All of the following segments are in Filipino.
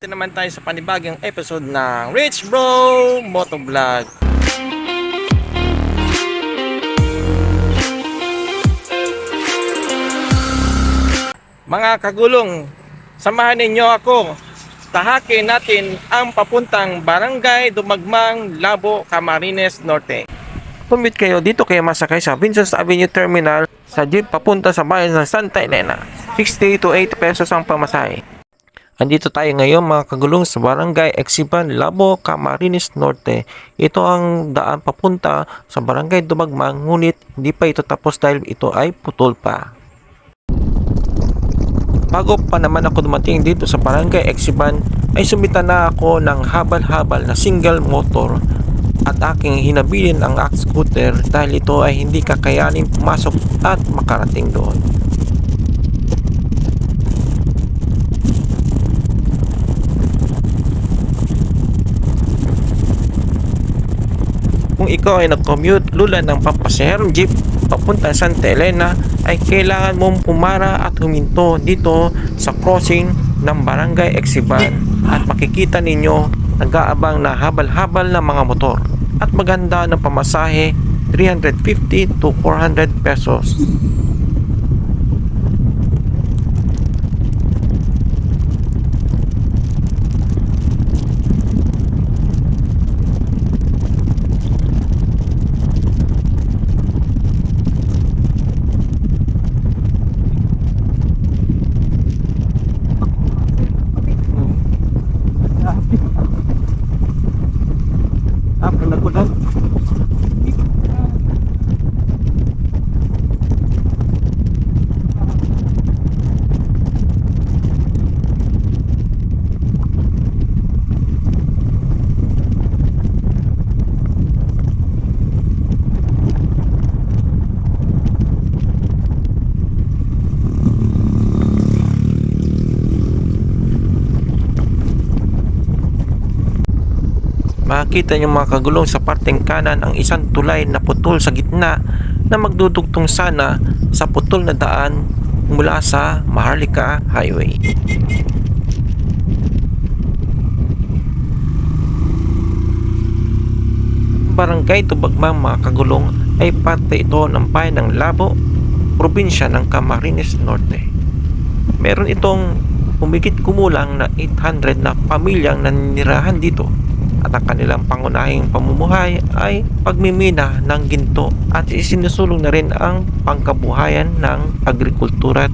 Ito naman tayo sa panibagong episode ng Rich Bro Motovlog. Mga kagulong, samahan ninyo ako. Tahakin natin ang papuntang Barangay Dumagmang, Labo, Camarines Norte. Commute kayo dito kayo masakay sa Vincent Avenue Terminal sa jeep papunta sa bayan ng Santa Elena. 60 to 80 pesos ang pamasahe. Andito tayo ngayon mga kagulong sa Barangay Exiban, Labo, Camarines Norte. Ito ang daan papunta sa Barangay Dumagmang, ngunit hindi pa ito tapos dahil ito ay putol pa. Bago pa naman ako dumating dito sa Barangay Exiban ay sumita na ako ng habal-habal na single motor at aking hinabilin ang scooter dahil ito ay hindi kakayanin pumasok at makarating doon. Kung ikaw ay nag-commute lula ng pampasaherong jeep papunta Santa Elena ay kailangan mong pumara at huminto dito sa crossing ng Barangay Exiban at makikita ninyo nag-aabang na habal-habal na mga motor at maganda ng pamasahe 350 to 400 pesos. Makikita nyo mga kagulong sa parteng kanan ang isang tulay na putol sa gitna na magdudugtong sana sa putol na daan mula sa Maharlika Highway. Barangay Dumagmang mga kagulong ay parte ito ng bayan ng Labo, probinsya ng Camarines Norte. Meron itong humigit kumulang na 800 na pamilyang naninirahan dito. At ang kanilang pangunahing pamumuhay ay pagmimina ng ginto at isinusulong na rin ang pangkabuhayan ng agrikultura.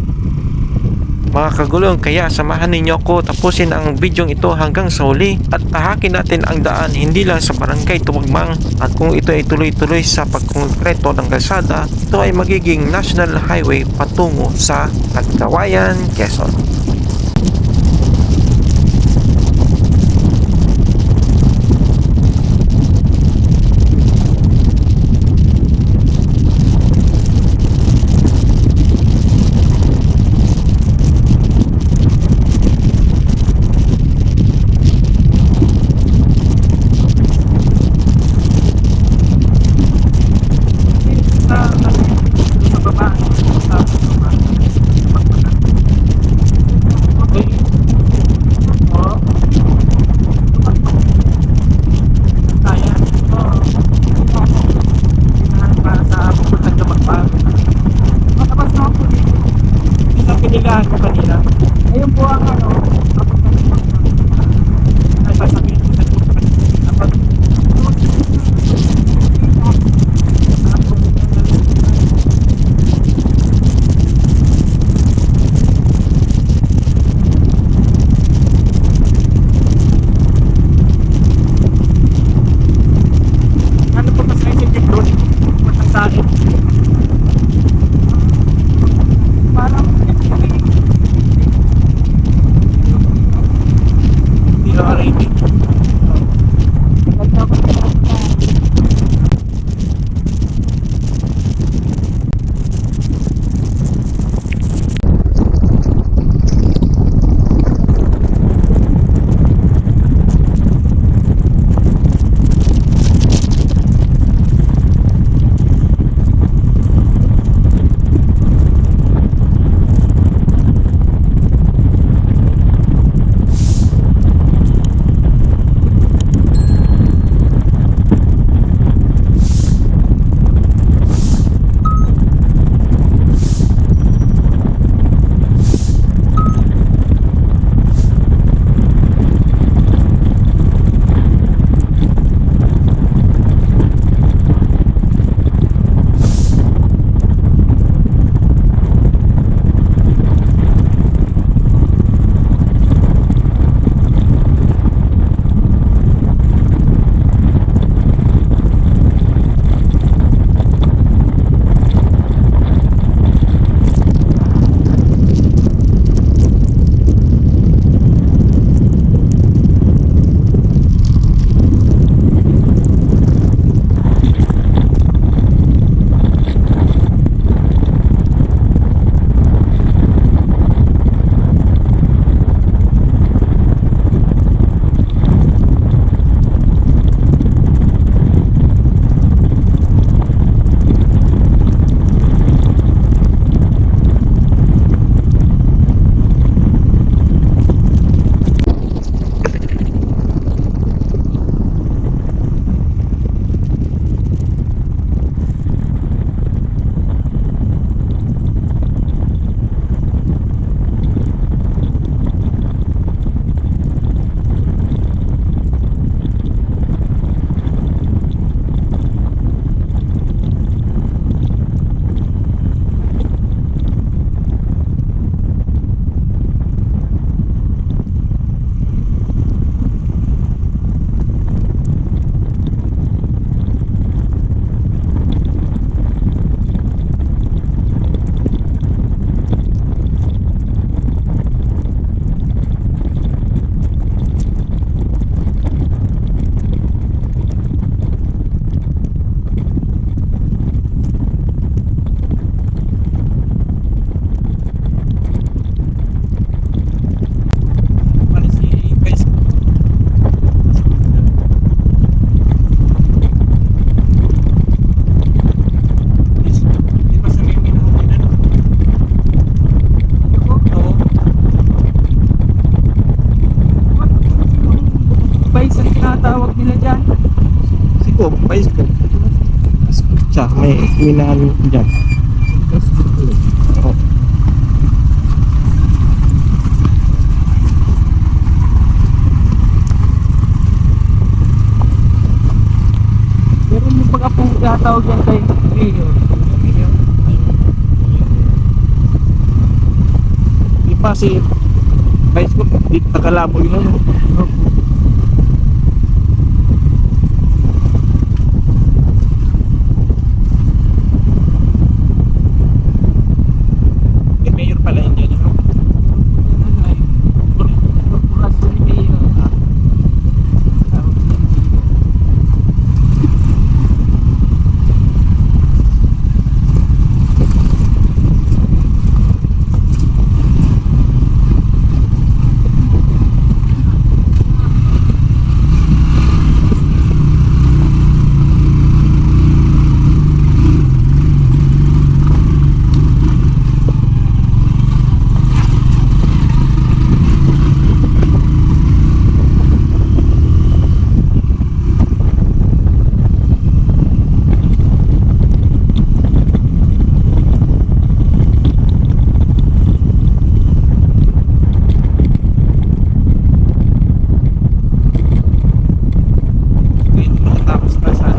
Mga kagulong, kaya samahan ninyo ako tapusin ang video ito hanggang sa huli at tahakin natin ang daan hindi lang sa Barangay Dumagmang at kung ito ay tuloy-tuloy sa pagkongkreto ng kalsada, ito ay magiging National Highway patungo sa Cagayan, Quezon. Pa-scope. Siya, may minahan dyan. Oo. Pero yung pag po gatawag yan kay Mayor. Di pa si pa-scope, di tagalabo yun. May mayor pala yun dyan. Korporasyon ni Mayor. Tawag niya Mayor. Ngayon, makatapos pa sa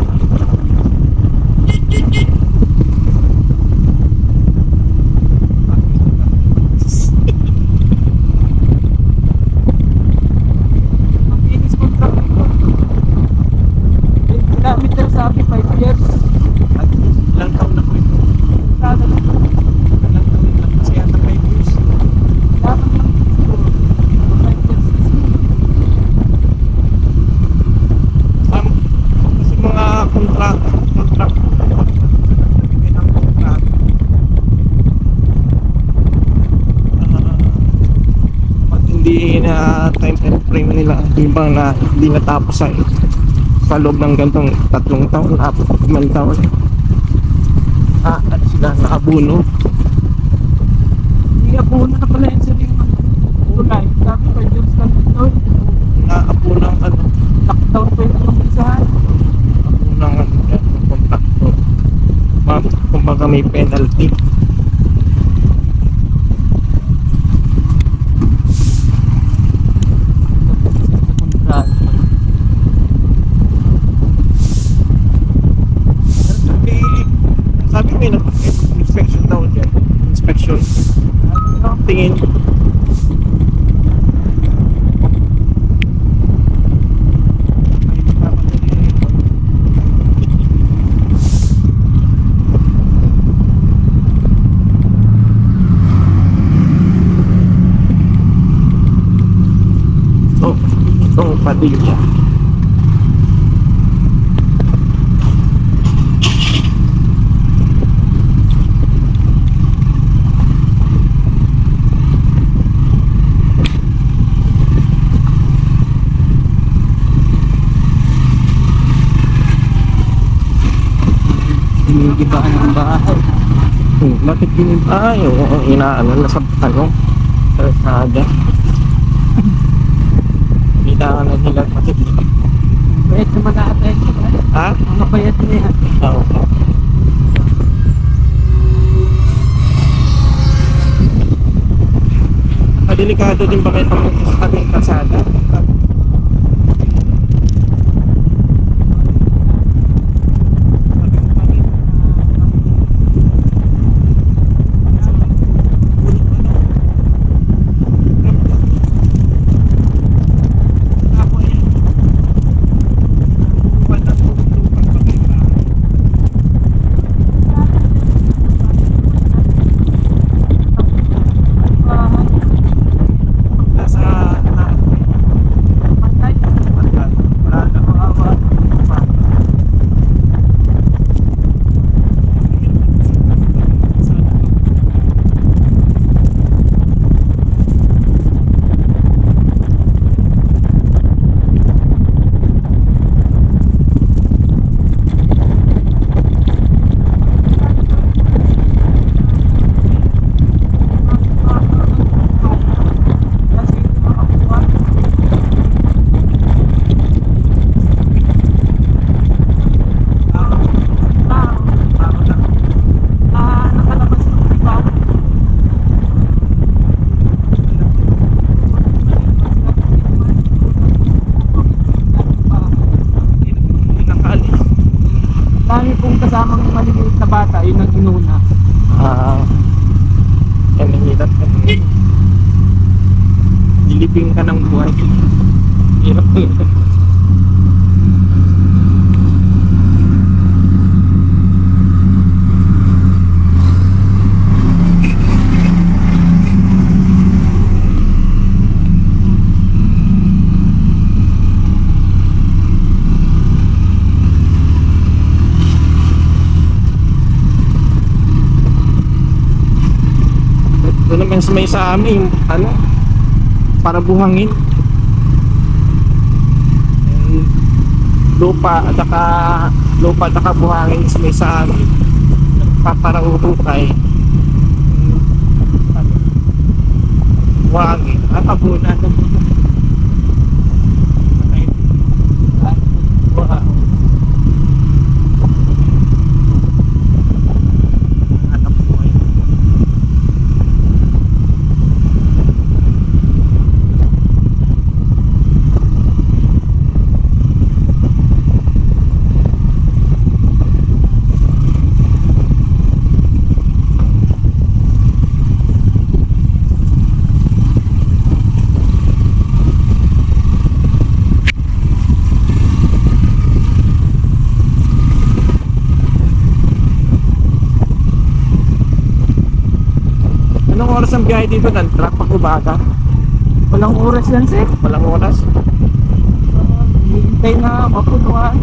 Makinis contract nito. Ginamit na sa akin 5 years. at ilang taon na po ito. Sana lang. Ilang taon lang kasi yata 5 years. Dapat lang siguro. 5 years na siguro. Kasi mga contract nagbibigay ng contract. Pag hindi na time and frame nila, di ba na hindi natapos sa loob ng gantong 3 taon, 4 taon. At sila nakabuno. Hindi ako na pala yun sa ring tulay. Sabi 5 years lang ito. Naabuno ang Lockdown pa yung umpisahan. unang contractor. Kumbaga may penalty. Contract. Sabi may inspection daw dyan. Inspection. Tingin. Oh, itong Padilla. Ginigibaan ng bahay. Bakit yun? Yung inaano na sa Kalsada. Inaano nila kasi. Bayad na mag-a-attend. Ha? Mga bayad na yan. Oo. Delikado din ba kayo pag sa tabing kalsada? Nasa ng buhay. Hirap talaga. Ito naman sa may sa amin, ano, para buhangin. Lupa at saka buhangin sa may sa amin. Nagpaparauhukay. Ano, buhangin. At abuna na mo. Anong oras ang biyahe dito ng truck pag umaga? Walang oras yan, sir. Walang oras. Hintay na mapunuan.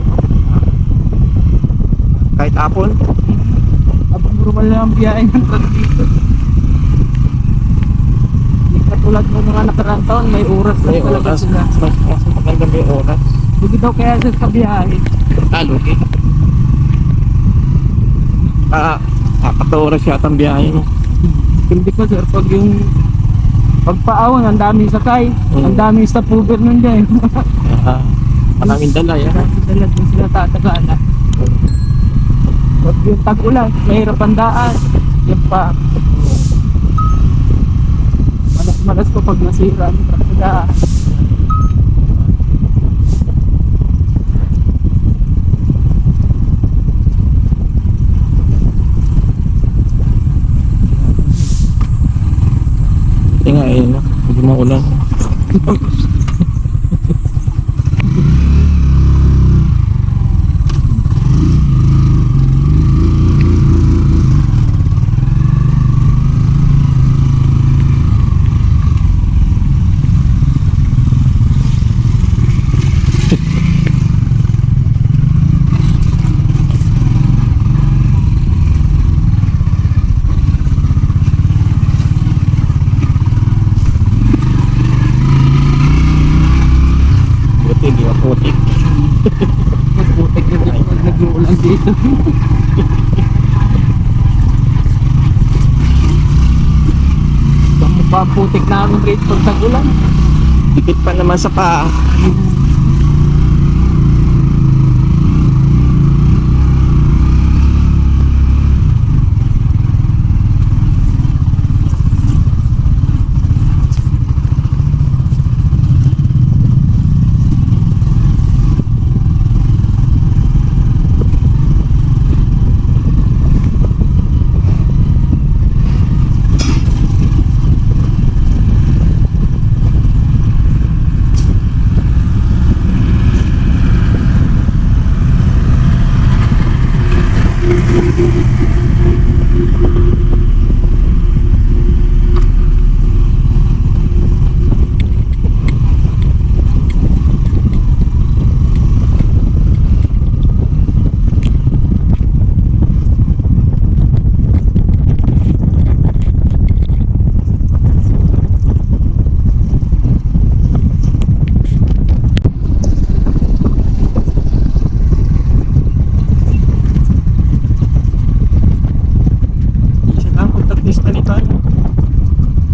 Kahit apon. Abnormal na ang biyahe ng truck dito. Hindi katulad ng mga nakarang taon, may oras lang May talaga oras. sila. Mas maganda may oras. Hindi daw kaya sir sa biyahe. Talo eh. 4 oras yata ang biyahe mo. Hindi ko sir, pag yung pagpaawan, ang daming sakay, ang daming stopover nun dyan. Maraming dala yan. Dalag din sila tatagala. Pag yung tag-ulan, mahirap ang daan. Yan pa. Malas ko pag nasira ang truck sa daan. Nga eh, no? Hindi mo ulan. Buti, di ako putik. Mas putik na dito pag nag-uulan dito. Ang mukha putik namin rito pag tag-ulan. Dikit pa naman sa paa.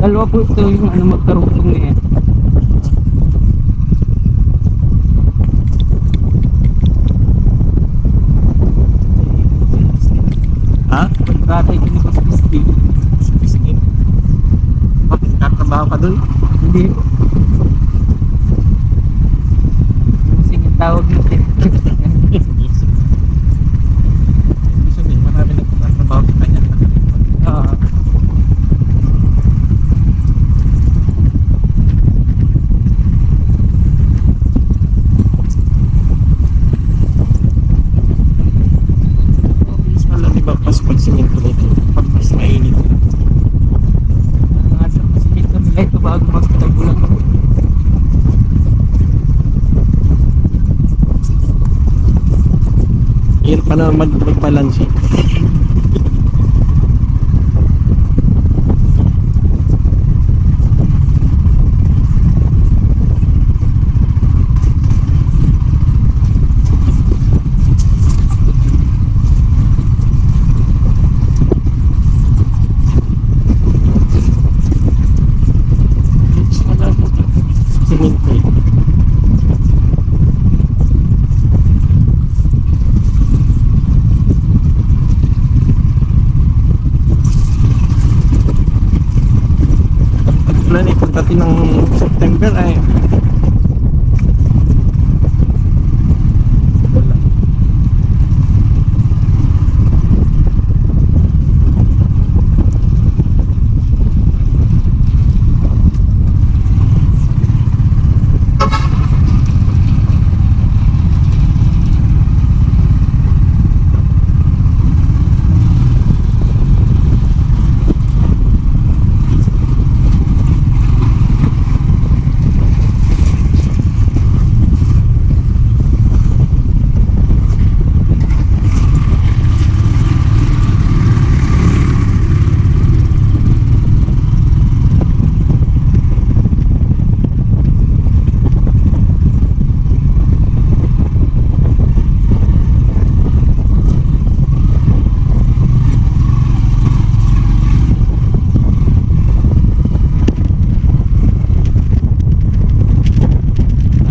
Dalawa po ito yung magkarugtong na yan. Ha? Pagkatay ko ni Boss Christy. Bakit? Katrabaho ka dun? Hindi po. Musing yung tawag natin. Ibig sabihin, marami nagtatrabaho sa kanya. Oo. Paano mag-balance? Simento. Plan eh, pagdating ng September ay wala.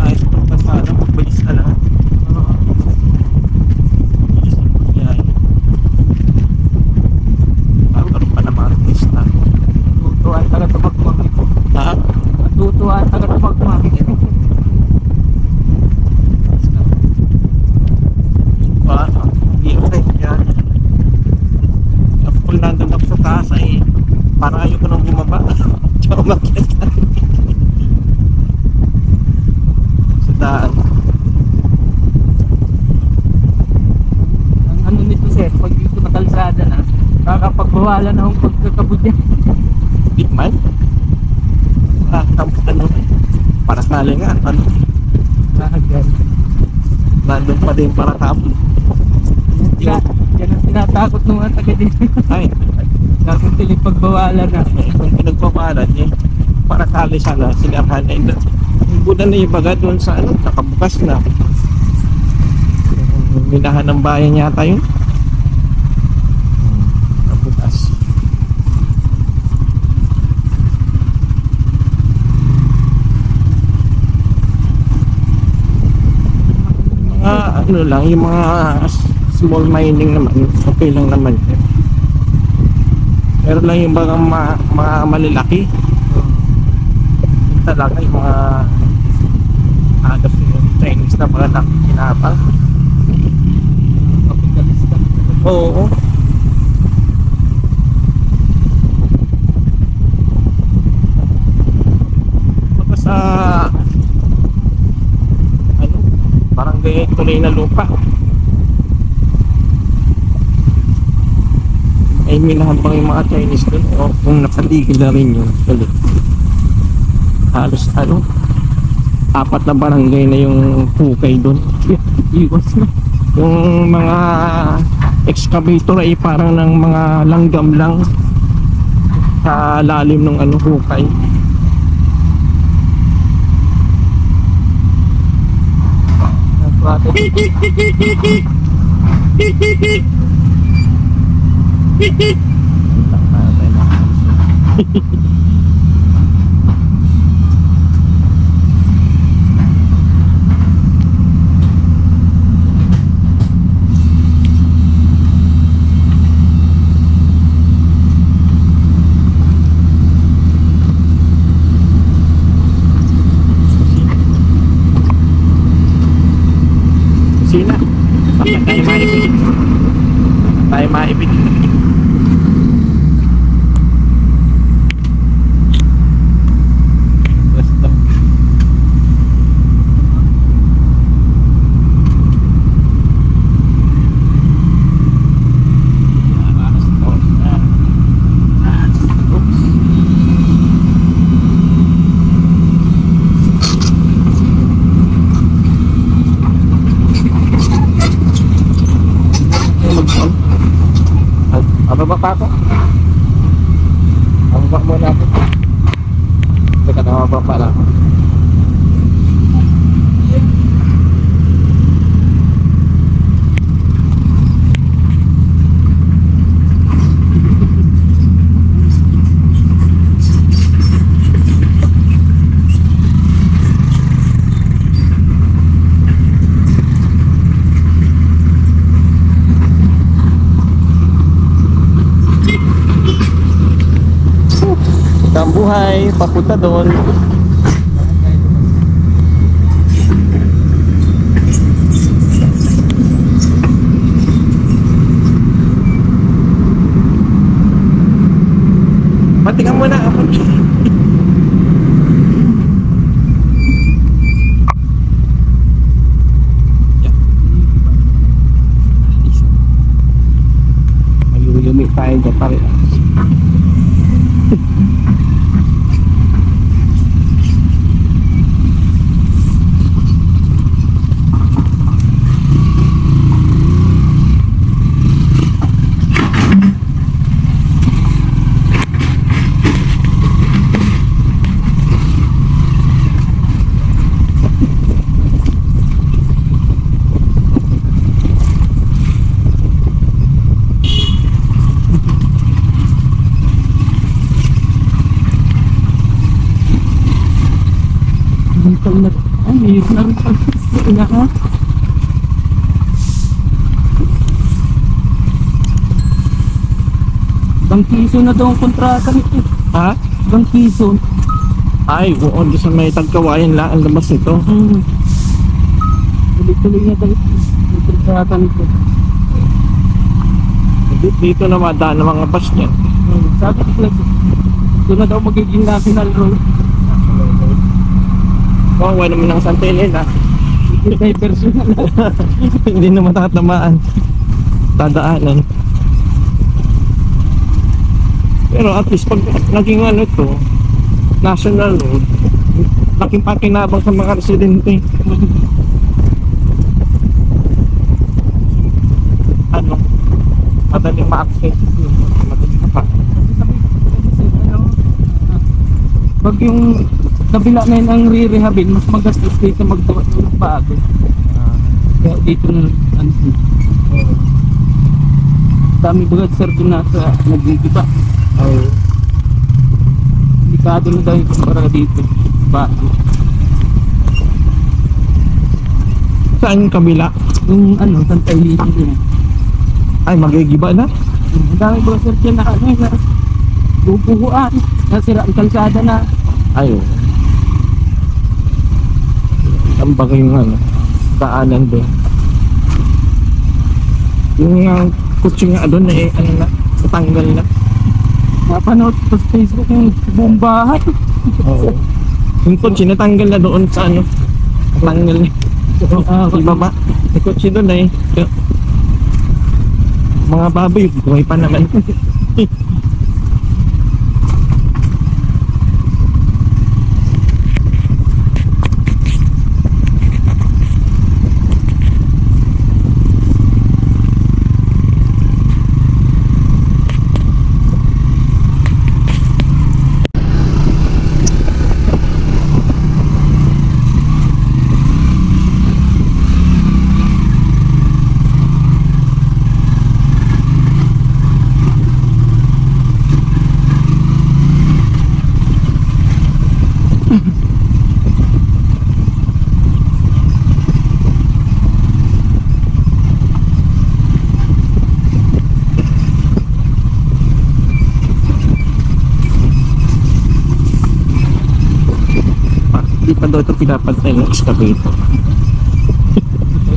Ayos pa pa sana, magbilis na lang. Bilis na pagbiyahe. Magkaroon pa naman ang pista. Tutuan taga tumagmang ito. Ha? Tutuan taga tumagmang. Pa, hindi ko rin yan. Kapag nandun ako sa taas ay parang ayoko nang bumaba. Tsaka umakyat na. Sa daan. Ang ano nito sir, pag dito matalsada na, kakapagbawalan na akong pagkakabudya. Di man. Ano, para sali nga. Ano, Nakagal. nandun pa din para tapon. Yan ang tinatakot ng mga taga dito. Ay, Kakuntiling pagbawalan na. kung pinagpapalan eh, para sali sana sinahan na yun. Buda na yung baga doon sa ano, nakabukas na. Minahan ng bayan yata yun. Nakabukas. Mga ano lang, yung mga small mining naman, okay lang naman. Pero lang yung mga malalaki, talaga yung mga agap yung Chinese na mga nakinapang. Kapitalista. Oo. Baka sa ano, parang ganyan tuloy na lupa. Ay minahan pang yung mga Chinese doon o kung nakatigil na rin yun ulit. Halos ano, 4 na barangay na yung hukay doon. Iwas na. Yung mga excavator ay parang ng mga langgam lang sa lalim ng ano hukay. Sina? Bakit tayo maipit? Tayo maipit. Basta. Bababa pa ako. Bababa muna ako. Teka, nababa pa lang. Ang buhay, papunta doon. Patingan mo na ako. Malulumi tayo dyan pa rin. Ayos na rin pag-ina ka. Bangkiso na daw ang kontrata nito. Ha? Bangkiso. Ay, oo, doon sa may tagkawayan lang ang labas nito. Tuloy-tuloy na daw yung kontrata nito. Dito na madaan ng mga bus niyan. Sabi ko lang, doon na daw magiging national road. Kawawa naman ng Santa Elena. Diversion na lang. Hindi na matatamaan. Tadaanan. Pero at least pag naging ano to, national road, laking pakinabang sa mga residente. Ano? Madaling ma-access. Madaling pa. Pag yung kabila na yun ang re-rehabin, mas magastos dito magdawa ng bago. Kaya dito na ano. Dami bagad sir doon nasa nagdigiba. Oh. Delikado na daw yung para dito. Bago. Saan yung kabila? Yung ano, Santa Elisa din. Ay, magigiba na? Ang dami bagad sir dyan na ano na bubuhuan. Nasira ang kalsada na. Ayun. Ang bagay yung ano, daanan doon. Yung kutsi nga doon eh, ano na, natanggal na. Napanood ko sa Facebook yung buong bahay. Oo. Yung kutsi natanggal na doon sa ano, natanggal na. Ibaba, yung kutsi doon eh. Mga baboy, buhay pa naman. Hindi pa daw ito pinapantay ng excavator.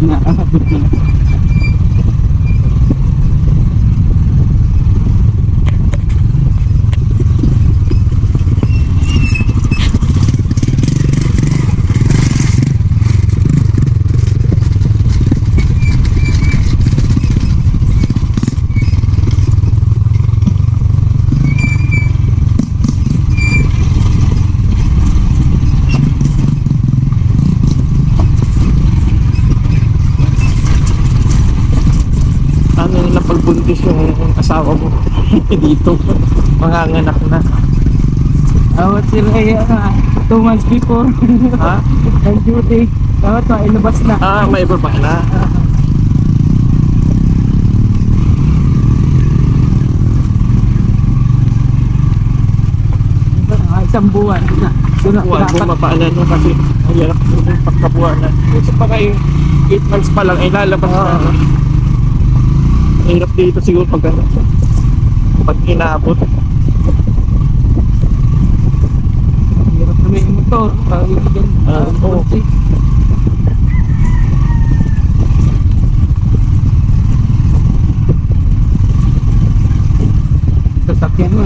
Naabot na. Ano na pagbuntis yung asawa mo dito. Manganganak na. Awat si Rhea 2 months before. Ha? Ang due date. Awat na, ilabas na. May iba pa na. Isang buwan. Doon na Buwan mo mapaanan no kasi ang hirap yung pagkabuwanan. Kasi baka yung 8 months pa lang ay lalabas na. Ang hirap dito siguro pag ano. Pag inaabot. Hirap na may motor. Oo. Sasakyan mo.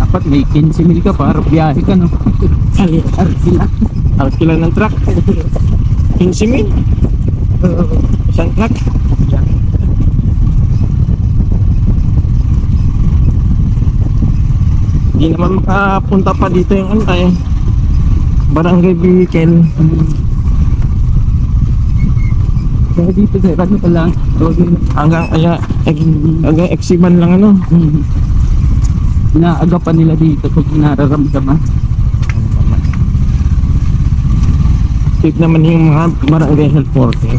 Dapat may 15 mil ka para biyahe ka, no? Arkila. Alas kila ng truck. 15 mil. Isang truck. Hindi naman makapunta pa dito yung ano tayo. Barangay vehicle. Kaya dito sir, ano pa lang? Hanggang exiban lang ano. Inaagapan nila dito pag nararamdaman. Safe naman yung mga barangay health worker.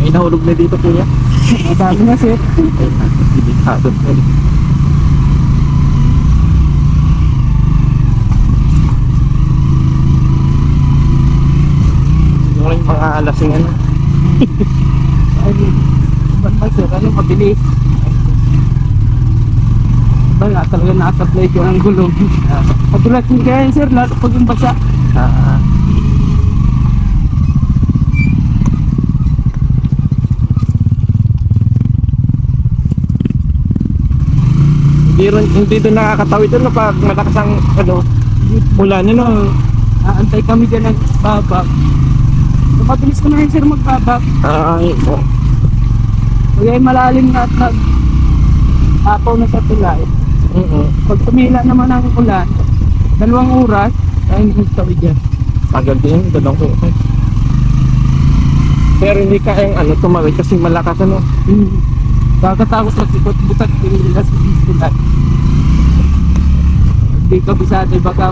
May nahulog na dito kuya. Madami na sir. Delikado po. Yung mga alasing ano. Ay, ba't ba sir? Ano mabilis? Ba nga talaga nakasablay ko ng gulong. Padulat yung kaya sir, lalo pag yung basa. Hindi doon nakakatawid doon pag malakas ang ano, ulan ano. Aantay kami dyan ng babak. So, mabilis ko na yun sir magbabak. Ay, oh. Kaya malalim na at apaw na sa tulay. Pag tumila naman ang ulan, 2 oras, ay magtawid dyan. Tagal din, dalawang ko. Pero hindi kayang ano, tumawid kasi malakas ano. Kakatakot lang ikot butat nila sa tulay. Hindi ka bisado, baka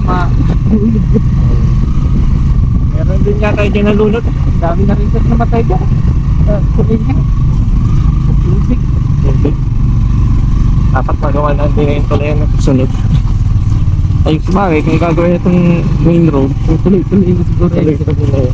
Meron din yata yung nalunod. dami na rin sir namatay dyan. Tulay niya. Music. Dapat magawa na din yung tuloy na susunod. Ay, sabagay, kung gagawin itong main road, Tuloy-tuloy na siguro. tuloy ito tuloy.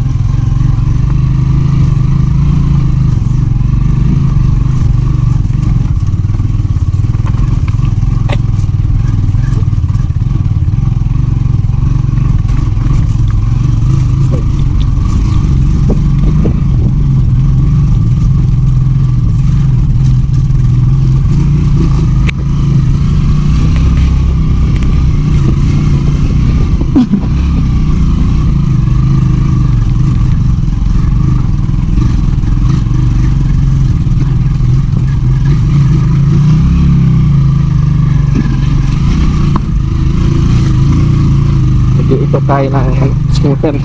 Ito kaya ng scooter.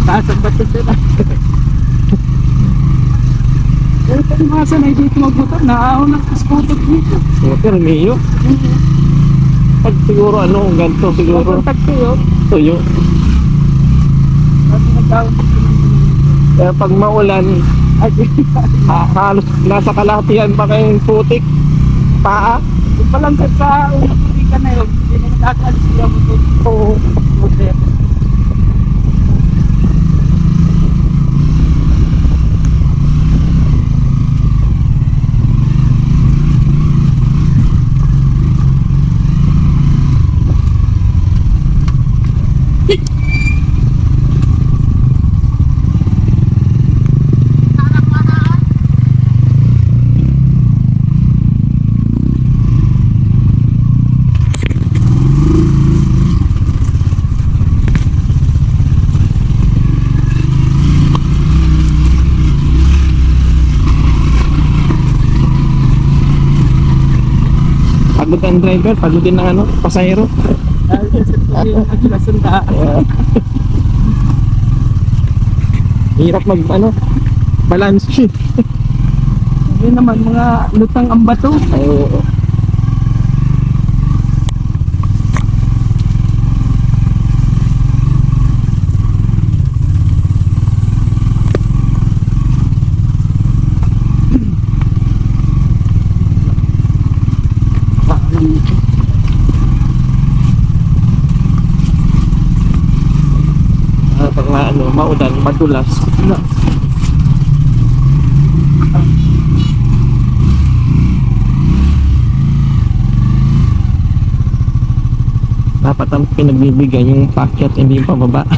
Taas ang bato sila. Pero pag mga sanay dito magmotor, naaon ng scooter dito. Scooter, Mio. Pag siguro ano, ganito siguro. Contact kayo. Tuyo. Pag nag-down. Kaya pag maulan, halos nasa kalahatian pa kayong putik. Paa. Kung palang sa unang ka na yun, hindi na nakakalis sila motor. Oo. Motor. pagod ang driver, pagod din ng ano, pasahero. Dahil sa yung naglasundaan. Hirap mag ano, balance sheet. Yun naman, mga lutang ang bato. Ay, oo. Pag ano, maulan, madulas. Dapat ang pinagbibigay yung packet, hindi yung pababa.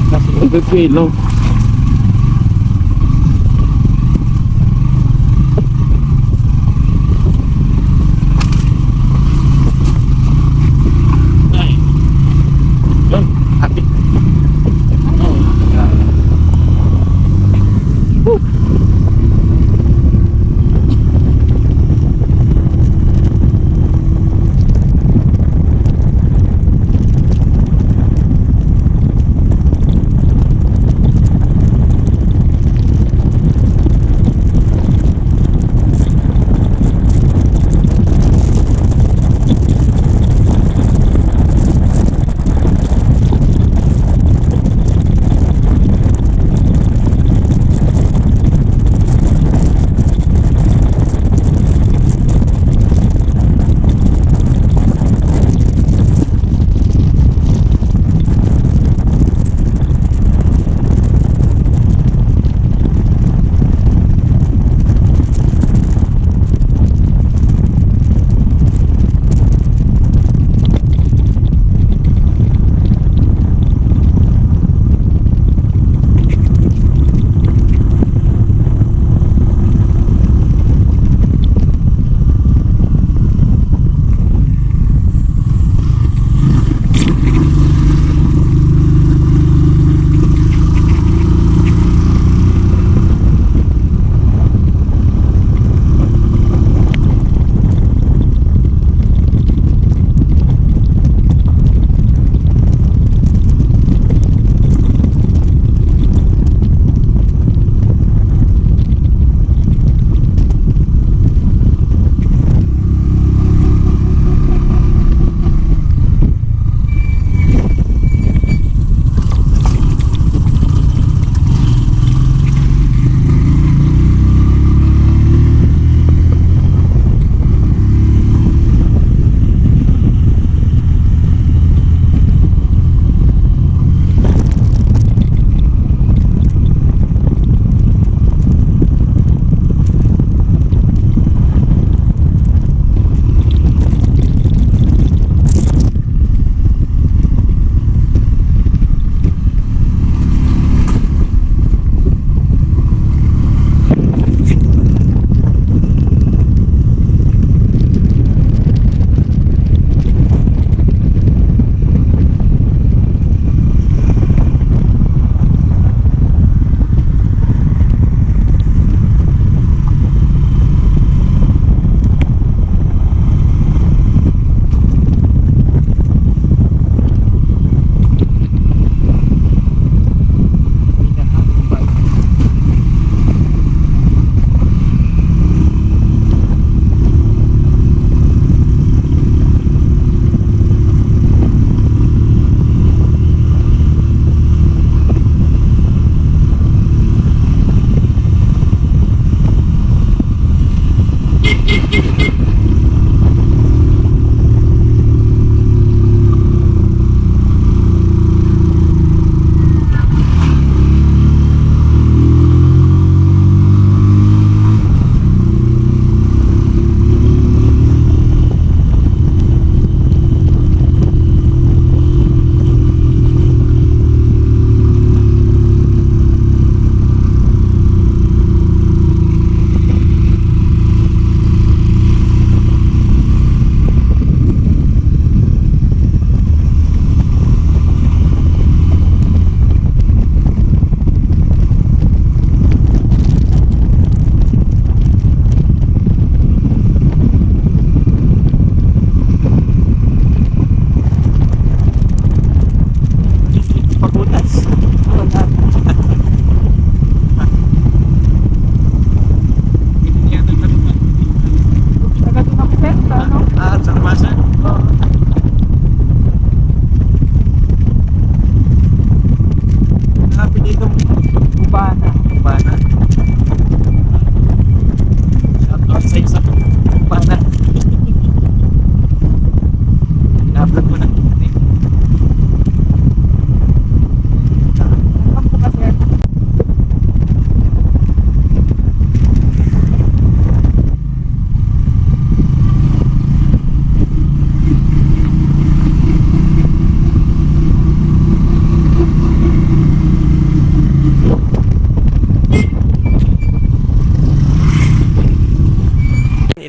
Kasi nagpipilo. Happy.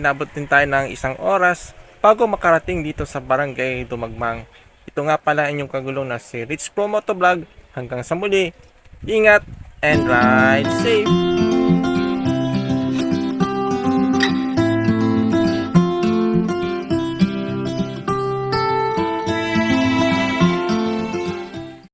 inabot din tayo ng 1 oras bago makarating dito sa Barangay Dumagmang. Ito nga pala inyong kagulong na si Rich Pro Motovlog. Hanggang sa muli, ingat and ride safe!